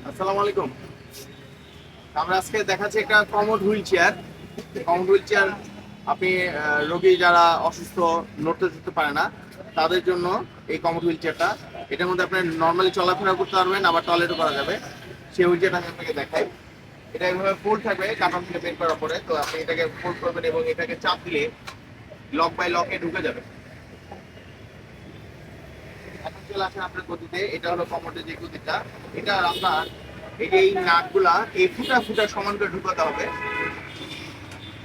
আসসালামু আলাইকুম। আমরা আজকে দেখাচ্ছি একটা commode wheel chair. Commode wheel chair আপনি রোগী যারা অসুস্থ, নড়তে চড়তে পারে না, তাদের জন্য এই কমোড হুইল চেয়ারটা। এটার মধ্যে আপনি নর্মালি চলাফেরা করতে পারবেন, আবার টয়লেটও করা যাবে। সেই হুইল চেয়ারটা আমি আপনাকে দেখাই। এটা এইভাবে ফোল্ড থাকবে কার্টন থেকে বের করার পরে। তো আপনি এটাকে ফোল্ড করবেন এবং এটাকে চাপ দিলে লক বাই লকে ঢুকে যাবে। এখন চলে আসেন আপনার গতিতে। এটা হলো কমোডের যে গতিটা। এটা আপনার এই নাটগুলা এই ফুটা ফুটা সমান করে ঢুকাতে হবে।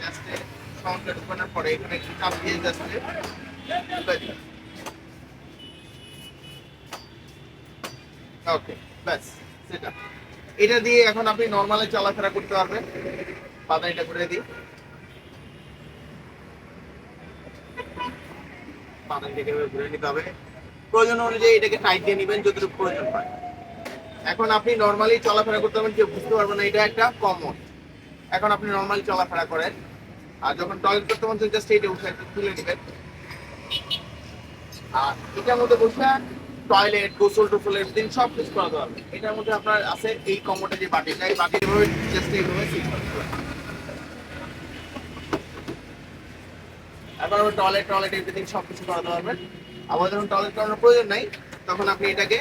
জাস্ট সমান করে ঢুকানোর পরে এখানে একটু চাপ দিয়ে জাস্ট ঢুকাই দিবেন। ওকে, ব্যাস সেটা। এটা দিয়ে এখন আপনি নর্মালি চলাফেরা করতে পারবেন। পাতাটা করে দিই, পাতাটাকে ঘুরে নিতে হবে। প্রয়োজন অনুযায়ী এটাকে টাইট দিয়ে নেবেন যতটুকু প্রয়োজন হয়। এখন আপনি নর্মালি চলাফেরা করতে পারবেন, কেউ বুঝতে পারবে না এটা একটা কমন। এখন আপনি নর্মালি চলাফেরা করেন, আর যখন টয়লেট করতে মন চায় জাস্ট এইটা উঠে একটু তুলে নেবেন। আর এটার মধ্যে বসে টয়লেট, গোসল টোসল এভরিথিং সব কিছু করাতে পারবেন। এটার মধ্যে আপনার আছে এই কমোডে যে বাটিটা, এই বাটি এভাবে জাস্ট এইভাবে সিট করতে পারবেন। এখন টয়লেট টয়লেট এভরিথিং সব কিছু করাতে পারবেন। আবার যখন টয়লেট করানোর প্রয়োজন নাই, তখন আপনি এটাকে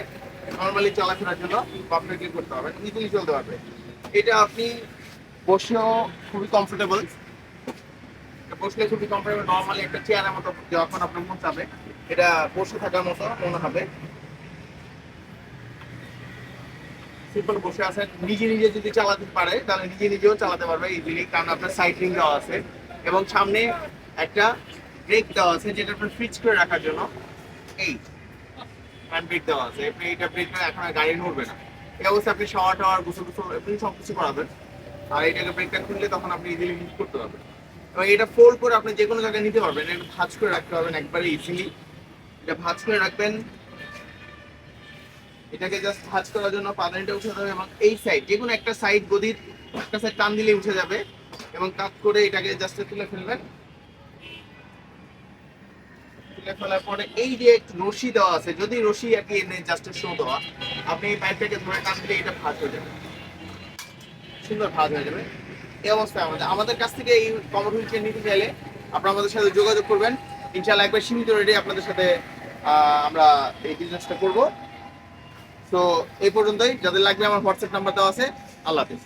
নর্মালি চলাফেরার জন্য পারফেক্টলি করতে পারবেন, ইজিলি চলতে পারবে। এটা আপনি বসেও খুবই কমফোর্টেবল। বসলে খুবই কমফোর্টেবল, নর্মালি একটা চেয়ারের মতো যখন আপনার মন চাবে এটা বসে থাকার মতো মনে হবে। সিম্পল বসে আছেন, নিজে নিজে যদি চালাতে পারে তাহলে নিজে নিজেও চালাতে পারবে ইজিলি, কারণ আপনার সাইক্লিং দেওয়া আছে এবং সামনে একটা ব্রেক দেওয়া আছে যেটা আপনার ফিক্স করে রাখার জন্য। এই হ্যান্ড ব্রেক দেওয়া আছে, আপনি এইটা ব্রেকটা এখন আর গাড়ি নড়বে না। এই অবস্থায় আপনি শাওয়ার টাওয়ার গোসল টোসল আপনি সব কিছু করাবেন। আর এটাকে ব্রেকটা খুললে তখন আপনি ইজিলি মুভ করতে পারবেন এবং এটা ফোল্ড করে আপনি যে কোনো জায়গায় নিতে পারবেন। এটা ভাঁজ করে রাখতে পারবেন একবারে ইজিলি। এটা ভাঁজ করে রাখবেন। এটাকে জাস্ট ভাঁজ করার জন্য পাদানিটা উঠে যাবে এবং এই সাইড যে কোনো একটা সাইড গদির একটা সাইড টান দিলে উঠে যাবে এবং কাট করে এটাকে জাস্ট তুলে ফেলবেন। তুলে ফেলার পরে এই যে রশি দেওয়া আছে, যদি রশি আর কি এনে জাস্ট শো দেওয়া, আপনি এই পাইপটাকে ধরে টান দিলে এটা ভাঁজ হয়ে যাবে, সুন্দর ভাঁজ হয়ে যাবে। এই অবস্থায় আমাদের কাছ থেকে এই কমোড হুইল চেয়ার নিতে চাইলে আপনারা আমাদের সাথে যোগাযোগ করবেন। ইনশাআল্লাহ একবার সীমিত রেটে আপনাদের সাথে আমরা এই বিজনেসটা করব। তো এই পর্যন্তই। যাদের লাগবে আমার হোয়াটসঅ্যাপ নাম্বার দেওয়া আছে। আল্লাহ হাফিজ।